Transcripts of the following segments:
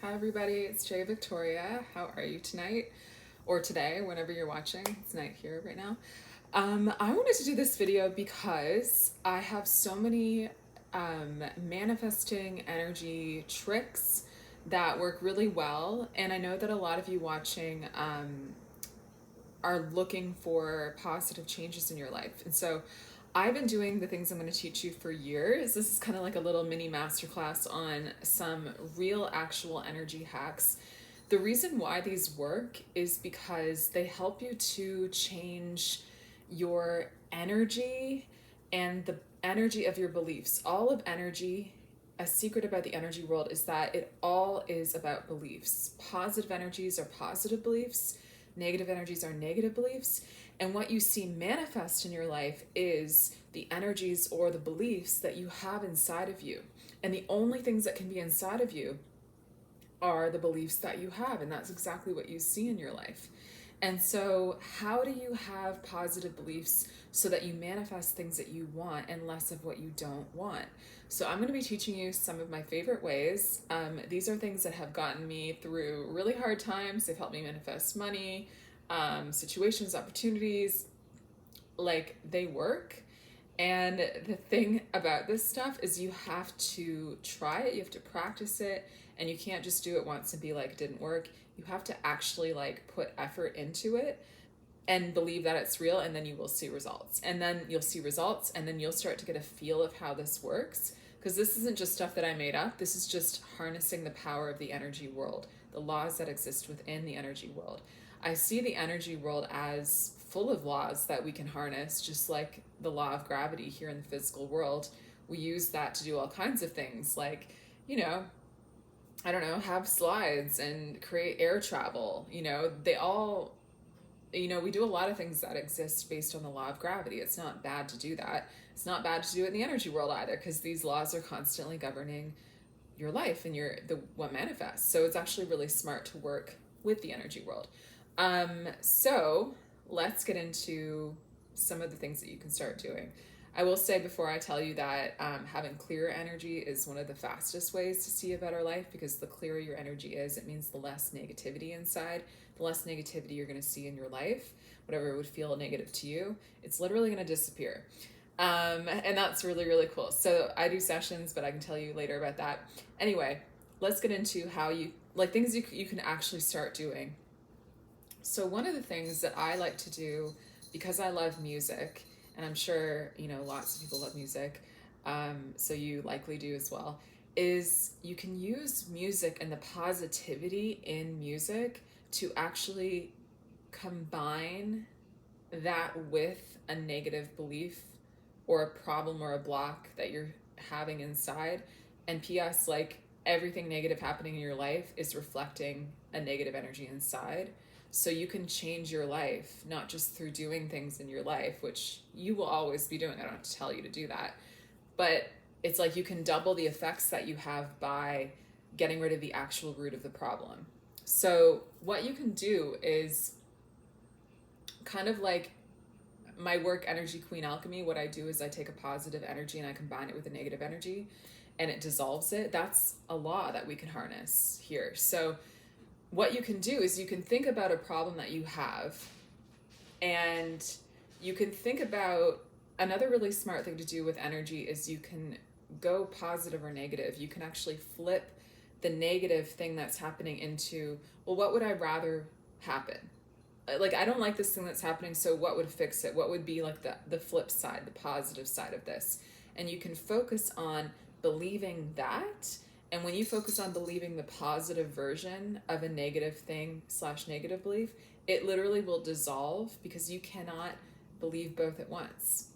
Hi everybody, it's Jay Victoria. How are you tonight? Or today, whenever you're watching. It's night here right now. I wanted to do this video because I have so many manifesting energy tricks that work really well, and I know that a lot of you watching are looking for positive changes in your life. And so I've been doing the things I'm going to teach you for years. This is kind of like a little mini masterclass on some real actual energy hacks. The reason why these work is because they help you to change your energy and the energy of your beliefs. All of energy, a secret about the energy world is that it all is about beliefs. Positive energies are positive beliefs, negative energies are negative beliefs. And what you see manifest in your life is the energies or the beliefs that you have inside of you. And the only things that can be inside of you are the beliefs that you have. And that's exactly what you see in your life. And so, how do you have positive beliefs so that you manifest things that you want and less of what you don't want? So, I'm going to be teaching you some of my favorite ways. These are things that have gotten me through really hard times. They've helped me manifest money, situations, opportunities. Like, they work. And the thing about this stuff is you have to try it, you have to practice it, and you can't just do it once and be like, it didn't work. You have to actually like put effort into it and believe that it's real, and then you will see results. And then you'll see results, and then you'll start to get a feel of how this works. Because this isn't just stuff that I made up. This is just harnessing the power of the energy world, the laws that exist within the energy world. I see the energy world as full of laws that we can harness, just like the law of gravity here in the physical world. We use that to do all kinds of things, like, you know, I don't know, have slides and create air travel. They all, we do a lot of things that exist based on the law of gravity. It's not bad to do that. It's not bad to do it in the energy world either, because these laws are constantly governing your life and what manifests. So it's actually really smart to work with the energy world. So let's get into some of the things that you can start doing. I will say before I tell you that having clear energy is one of the fastest ways to see a better life, because the clearer your energy is, it means the less negativity inside, the less negativity you're going to see in your life. Whatever would feel negative to you, it's literally going to disappear. And that's really, really cool. So I do sessions, but I can tell you later about that. Anyway, let's get into how things you can actually start doing. So one of the things that I like to do, because I love music, and I'm sure, lots of people love music, so you likely do as well, is you can use music and the positivity in music to actually combine that with a negative belief or a problem or a block that you're having inside. And P.S., like, everything negative happening in your life is reflecting a negative energy inside. So you can change your life, not just through doing things in your life, which you will always be doing. I don't have to tell you to do that. But it's like you can double the effects that you have by getting rid of the actual root of the problem. So what you can do is kind of like my work, Energy Queen Alchemy. What I do is I take a positive energy and I combine it with a negative energy, and it dissolves it. That's a law that we can harness here. So what you can do is you can think about a problem that you have, and you can think about another really smart thing to do with energy is you can go positive or negative. You can actually flip the negative thing that's happening into, well, what would I rather happen? Like, I don't like this thing that's happening, so what would fix it? What would be like the flip side, the positive side of this? And you can focus on believing that. And when you focus on believing the positive version of a negative thing / negative belief, it literally will dissolve, because you cannot believe both at once.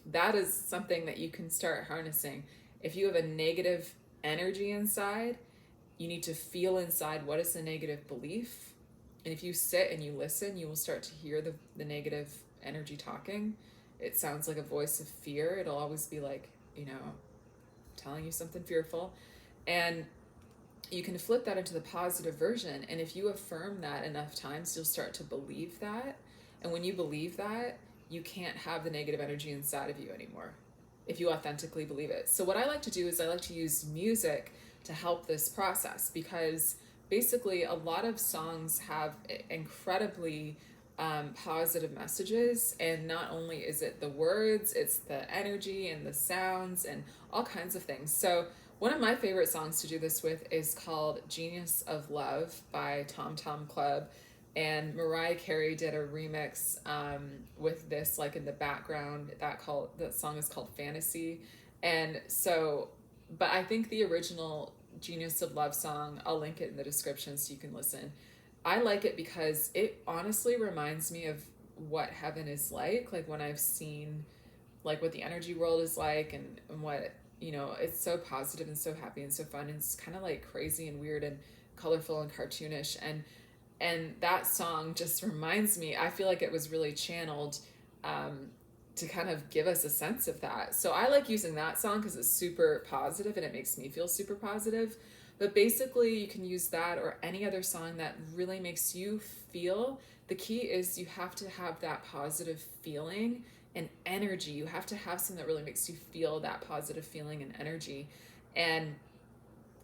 That is something that you can start harnessing. If you have a negative energy inside, you need to feel inside what is the negative belief. And if you sit and you listen, you will start to hear the negative energy talking. It sounds like a voice of fear. It'll always be like, telling you something fearful. And you can flip that into the positive version. And if you affirm that enough times, you'll start to believe that. And when you believe that, you can't have the negative energy inside of you anymore if you authentically believe it. So what I like to do is I like to use music to help this process, because basically a lot of songs have incredibly positive messages, and not only is it the words, it's the energy and the sounds and all kinds of things. So one of my favorite songs to do this with is called Genius of Love by Tom Tom Club, and Mariah Carey did a remix with this like in the background. That song is called Fantasy. And so, but I think the original Genius of Love song, I'll link it in the description so you can listen. I like it because it honestly reminds me of what heaven is like when I've seen like what the energy world is like, and what, it's so positive and so happy and so fun, and it's kind of like crazy and weird and colorful and cartoonish, and that song just reminds me, I feel like it was really channeled to kind of give us a sense of that. So I like using that song because it's super positive and it makes me feel super positive. But basically, you can use that or any other song that really makes you feel. The key is you have to have that positive feeling and energy. You have to have something that really makes you feel that positive feeling and energy. And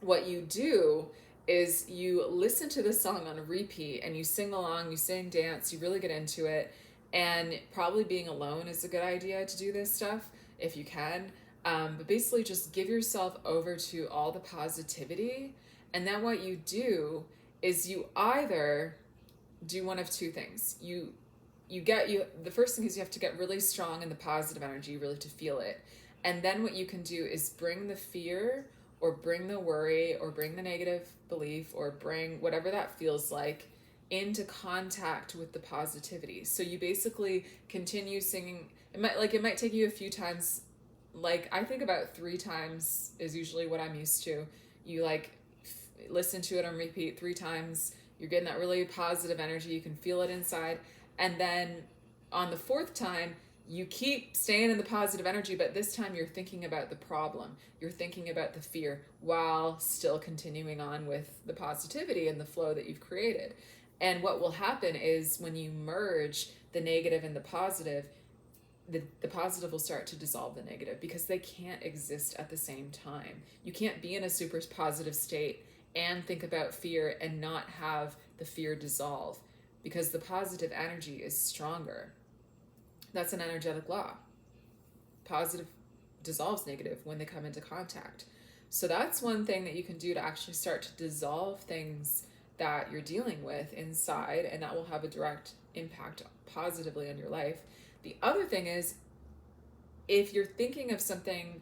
what you do is you listen to the song on repeat and you sing along, you sing, dance, you really get into it. And probably being alone is a good idea to do this stuff if you can. But basically just give yourself over to all the positivity. And then what you do is you either do one of two things. The first thing is you have to get really strong in the positive energy, really to feel it. And then what you can do is bring the fear or bring the worry or bring the negative belief or bring whatever that feels like into contact with the positivity. So you basically continue singing. It might take you a few times. Like I think about 3 times is usually what I'm used to. You listen to it on repeat 3 times. You're getting that really positive energy. You can feel it inside. And then on the 4th time, you keep staying in the positive energy, but this time you're thinking about the problem. You're thinking about the fear while still continuing on with the positivity and the flow that you've created. And what will happen is when you merge the negative and the positive will start to dissolve the negative, because they can't exist at the same time. You can't be in a super positive state and think about fear and not have the fear dissolve, because the positive energy is stronger. That's an energetic law. Positive dissolves negative when they come into contact. So that's one thing that you can do to actually start to dissolve things that you're dealing with inside, and that will have a direct impact positively on your life. The other thing is, if you're thinking of something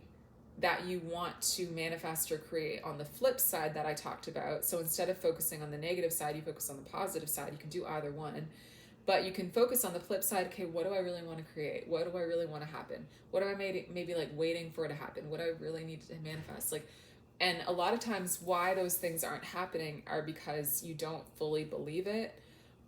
that you want to manifest or create on the flip side that I talked about, so instead of focusing on the negative side, you focus on the positive side. You can do either one. But you can focus on the flip side. Okay, what do I really want to create? What do I really want to happen? What am I maybe like waiting for it to happen? What do I really need to manifest? And a lot of times why those things aren't happening are because you don't fully believe it,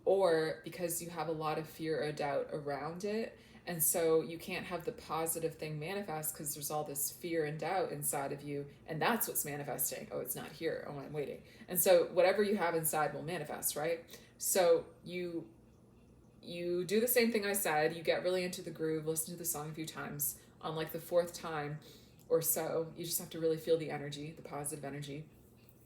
or because you have a lot of fear or doubt around it. And so you can't have the positive thing manifest because there's all this fear and doubt inside of you. And that's what's manifesting. Oh, it's not here. Oh, I'm waiting. And so whatever you have inside will manifest, right? So you do the same thing I said. You get really into the groove, listen to the song a few times. On like the 4th time or so, you just have to really feel the energy, the positive energy.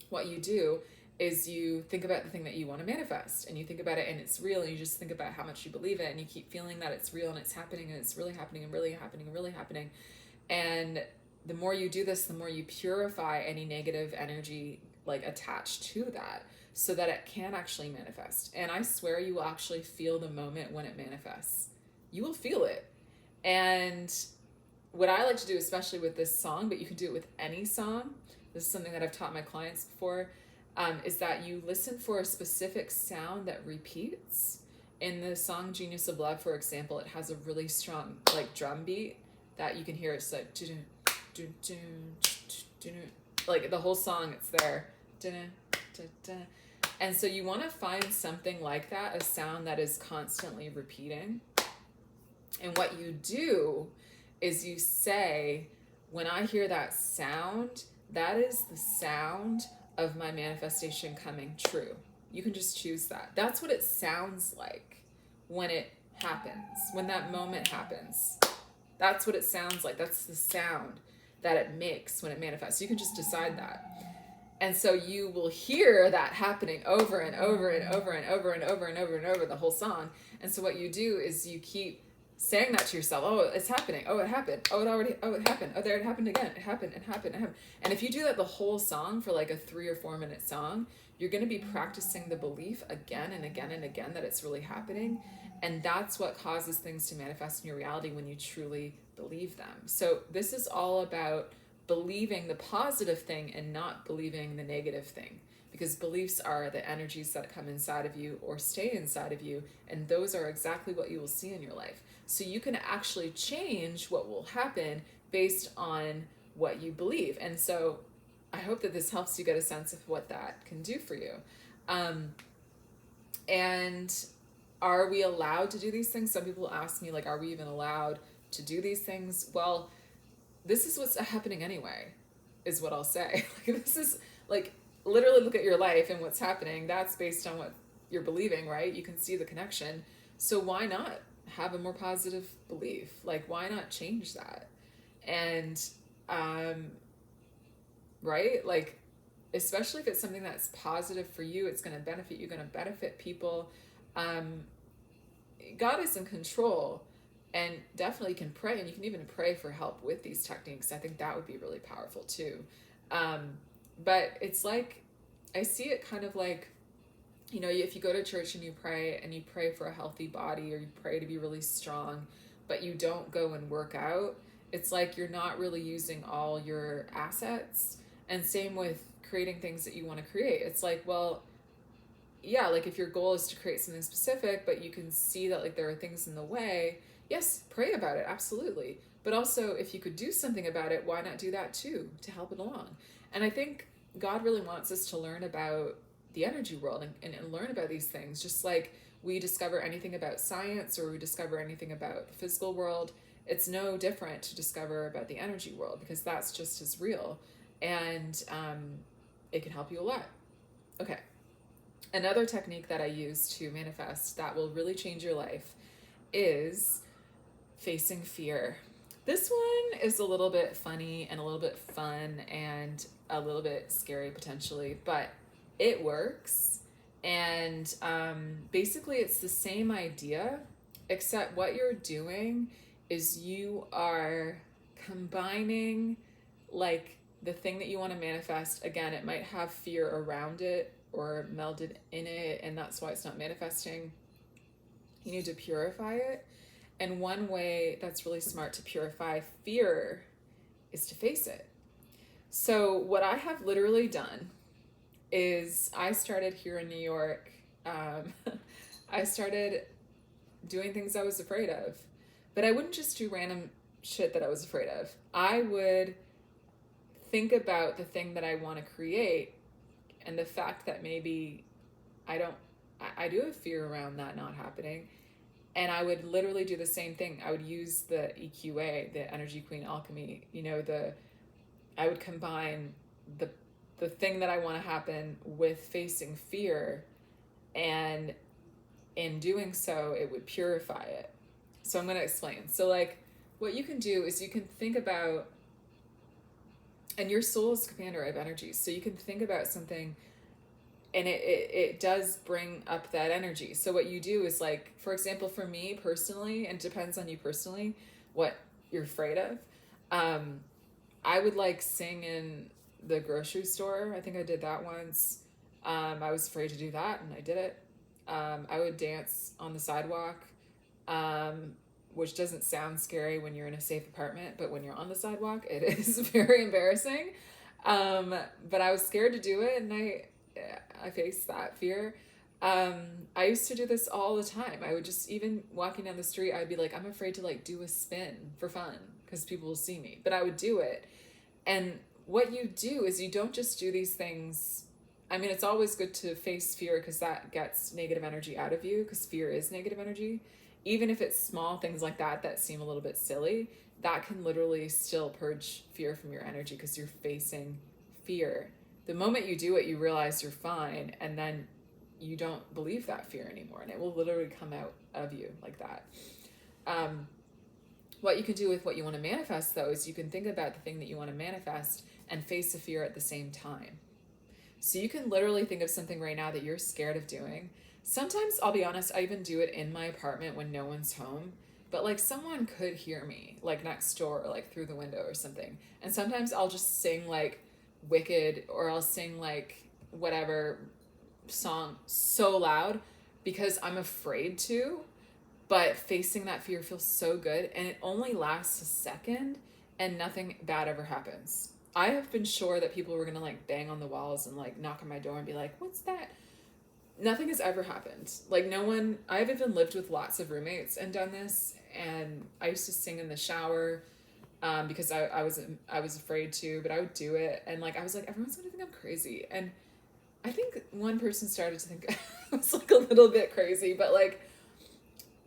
What you do is you think about the thing that you want to manifest, and you think about it and it's real, and you just think about how much you believe it, and you keep feeling that it's real and it's happening and it's really happening and really happening and really happening. And the more you do this, the more you purify any negative energy attached to that, so that it can actually manifest. And I swear you will actually feel the moment when it manifests. You will feel it. And what I like to do, especially with this song, but you can do it with any song, this is something that I've taught my clients before, is that you listen for a specific sound that repeats. In the song Genius of Love, for example, it has a really strong drum beat that you can hear. It's like the whole song, it's there. And so you want to find something like that, a sound that is constantly repeating. And what you do is you say, when I hear that sound, that is the sound of my manifestation coming true. You can just choose that. That's what it sounds like when it happens, when that moment happens. That's what it sounds like. That's the sound that it makes when it manifests. You can just decide that. And so you will hear that happening over and over and over and over and over and over and over the whole song. And so what you do is you keep saying that to yourself. Oh, it's happening. Oh, it happened. Oh, it happened. Oh, there it happened again. It happened and happened and happened. And if you do that the whole song for like a 3 or 4 minute song, you're going to be practicing the belief again and again and again that it's really happening. And that's what causes things to manifest in your reality when you truly believe them. So this is all about believing the positive thing and not believing the negative thing, because beliefs are the energies that come inside of you or stay inside of you, and those are exactly what you will see in your life. So you can actually change what will happen based on what you believe. And so I hope that this helps you get a sense of what that can do for you. And are we allowed to do these things? Some people ask me, like, are we even allowed to do these things? Well, this is what's happening anyway, is what I'll say. Like, this is like, literally look at your life and what's happening. That's based on what you're believing, right? You can see the connection. So why not have a more positive belief? Like, why not change that? And, right? Like, especially if it's something that's positive for you, it's going to benefit you, going to benefit people. God is in control, and definitely can pray, and you can even pray for help with these techniques. I think that would be really powerful too. But it's like, I see it kind of like, you know, if you go to church and you pray for a healthy body, or you pray to be really strong, but you don't go and work out, it's like you're not really using all your assets. And same with creating things that you want to create. It's like, well, yeah, like if your goal is to create something specific, but you can see that like there are things in the way, yes, pray about it, absolutely. But also, if you could do something about it, why not do that too, to help it along? And I think God really wants us to learn about the energy world, and learn about these things, just like we discover anything about science, or we discover anything about the physical world. It's no different to discover about the energy world, because that's just as real. And it can help you a lot. Okay. Another technique that I use to manifest that will really change your life is facing fear. This one is a little bit funny and a little bit fun and a little bit scary potentially, but it works. And basically, it's the same idea, except what you're doing is you are combining like the thing that you want to manifest. Again, it might have fear around it or melded in it, and that's why it's not manifesting. You need to purify it. And one way that's really smart to purify fear is to face it. So what I have literally done is I started here in New York. I started doing things I was afraid of, but I wouldn't just do random shit that I was afraid of. I would think about the thing that I want to create, and the fact that maybe I do have fear around that not happening. And I would literally do the same thing. I would use the EQA, the Energy Queen Alchemy, I would combine the thing that I want to happen with facing fear, and in doing so, it would purify it. So I'm going to explain. So like, what you can do is you can think about, and your soul is commander of energy, so you can think about something, and it does bring up that energy. So what you do is, like, for example, for me personally, and it depends on you personally, what you're afraid of. I would like sing in the grocery store. I think I did that once. I was afraid to do that, and I did it. I would dance on the sidewalk, which doesn't sound scary when you're in a safe apartment, but when you're on the sidewalk, it is very embarrassing. But I was scared to do it, and I faced that fear. I used to do this all the time. I would just, even walking down the street, I'd be like, I'm afraid to like do a spin for fun because people will see me, but I would do it. And what you do is you don't just do these things. I mean, it's always good to face fear because that gets negative energy out of you, because fear is negative energy. Even if it's small things like that seem a little bit silly, that can literally still purge fear from your energy because you're facing fear. The moment you do it, you realize you're fine, and then you don't believe that fear anymore, and it will literally come out of you like that. What you can do with what you want to manifest, though, is you can think about the thing that you want to manifest and face the fear at the same time. So you can literally think of something right now that you're scared of doing. Sometimes, I'll be honest, I even do it in my apartment when no one's home. But like someone could hear me, like next door or like through the window or something. And sometimes I'll just sing like Wicked, or I'll sing like whatever song so loud because I'm afraid to. But facing that fear feels so good, and it only lasts a second and nothing bad ever happens. I have been sure that people were gonna like bang on the walls and like knock on my door and be like, "What's that?" Nothing has ever happened. Like, no one, I've even lived with lots of roommates and done this, and I used to sing in the shower, because I was afraid to, but I would do it, and like I was like, everyone's gonna think I'm crazy. And I think one person started to think I was like a little bit crazy, but like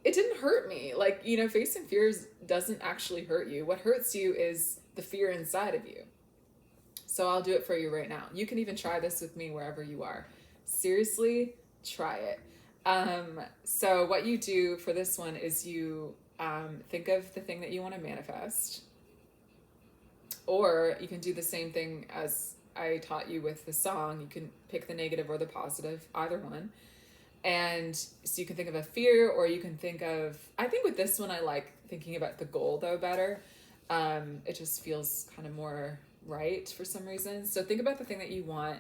it didn't hurt me. Like, you know, facing fears doesn't actually hurt you. What hurts you is the fear inside of you. So I'll do it for you right now. You can even try this with me wherever you are. Seriously, try it. So what you do for this one is you think of the thing that you want to manifest, or you can do the same thing as I taught you with the song. You can pick the negative or the positive, either one. And so you can think of a fear, or you can think of, I think with this one, I like thinking about the goal though better. It just feels kind of more right for some reason. So think about the thing that you want,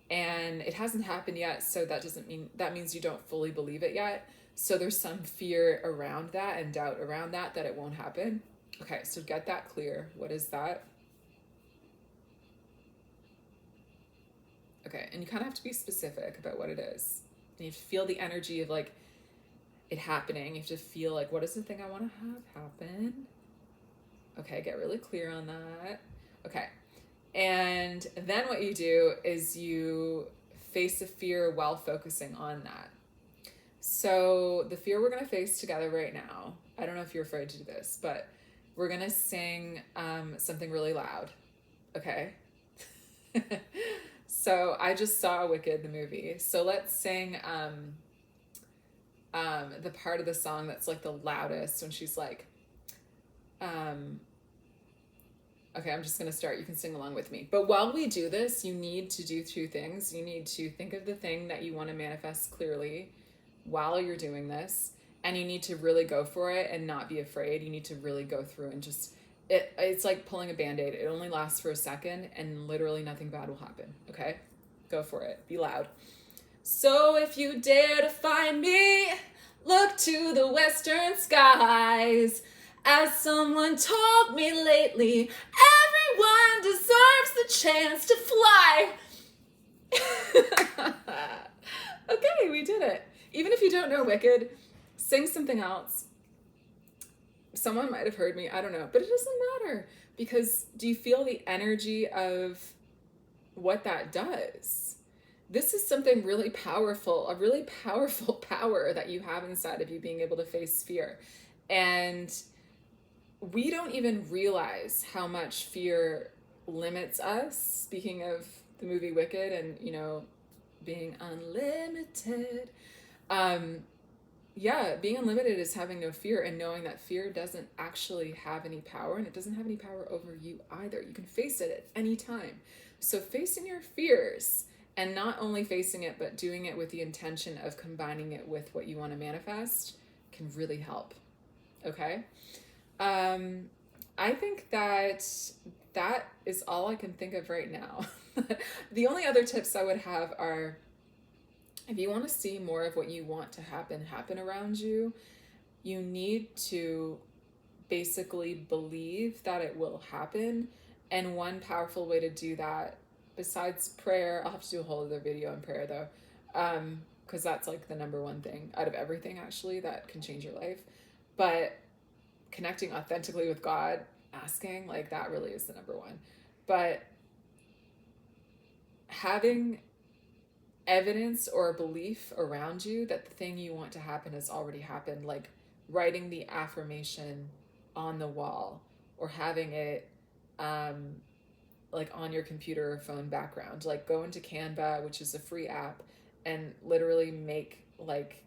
and it hasn't happened yet. So that means you don't fully believe it yet. So there's some fear around that and doubt around that it won't happen. Okay. So get that clear. What is that? Okay. And you kind of have to be specific about what it is. And you feel the energy of like it happening. You have to feel like, what is the thing I want to have happen? Okay, get really clear on that. Okay. And then what you do is you face the fear while focusing on that. So the fear we're going to face together right now, I don't know if you're afraid to do this, but we're going to sing something really loud. Okay. So I just saw Wicked, the movie. So let's sing the part of the song that's like the loudest when she's like, okay, I'm just going to start. You can sing along with me. But while we do this, you need to do two things. You need to think of the thing that you want to manifest clearly while you're doing this. And you need to really go for it and not be afraid. You need to really go through and just, it's like pulling a Band-Aid. It only lasts for a second and literally nothing bad will happen. Okay? Go for it. Be loud. So if you dare to find me, look to the western skies. As someone told me lately, everyone deserves the chance to fly. Okay, we did it. Even if you don't know Wicked, sing something else. Someone might have heard me, I don't know, but it doesn't matter, because do you feel the energy of what that does? This is something really powerful, a really powerful power that you have inside of you, being able to face fear. And we don't even realize how much fear limits us. Speaking of the movie Wicked and, you know, being unlimited. Yeah, being unlimited is having no fear and knowing that fear doesn't actually have any power, and it doesn't have any power over you either. You can face it at any time. So facing your fears, and not only facing it, but doing it with the intention of combining it with what you want to manifest, can really help. Okay? I think that is all I can think of right now. The only other tips I would have are, if you want to see more of what you want to happen around you, you need to basically believe that it will happen. And one powerful way to do that, besides prayer, I'll have to do a whole other video on prayer though, because that's like the number one thing out of everything actually that can change your life. But connecting authentically with God, asking, like, that really is the number one. But having evidence or a belief around you that the thing you want to happen has already happened, like writing the affirmation on the wall, or having it like on your computer or phone background. Like, go into Canva, which is a free app, and literally make like,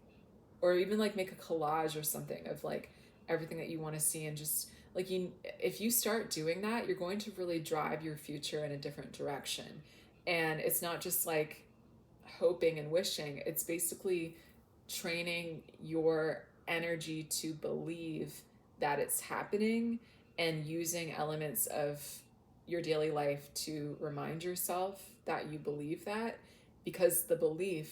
or even like make a collage or something of like everything that you want to see, and just like, if you start doing that, you're going to really drive your future in a different direction. And it's not just like hoping and wishing, it's basically training your energy to believe that it's happening and using elements of your daily life to remind yourself that you believe that. Because the belief,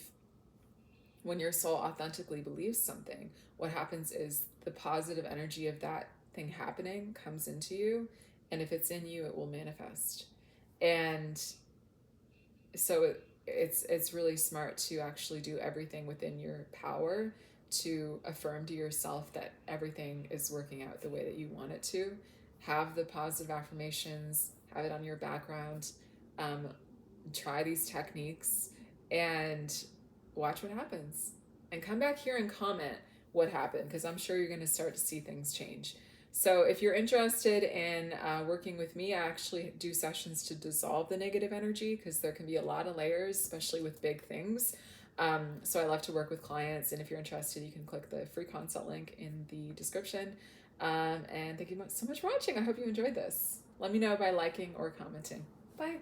when your soul authentically believes something, what happens is the positive energy of that thing happening comes into you. And if it's in you, it will manifest. And so it's really smart to actually do everything within your power to affirm to yourself that everything is working out the way that you want it to. Have the positive affirmations, have it on your background, um, try these techniques, and watch what happens. And come back here and comment what happened, because I'm sure you're going to start to see things change. So if you're interested in working with me, I actually do sessions to dissolve the negative energy, because there can be a lot of layers, especially with big things. So I love to work with clients, and if you're interested, you can click the free consult link in the description. And thank you so much for watching. I hope you enjoyed this. Let me know by liking or commenting. Bye.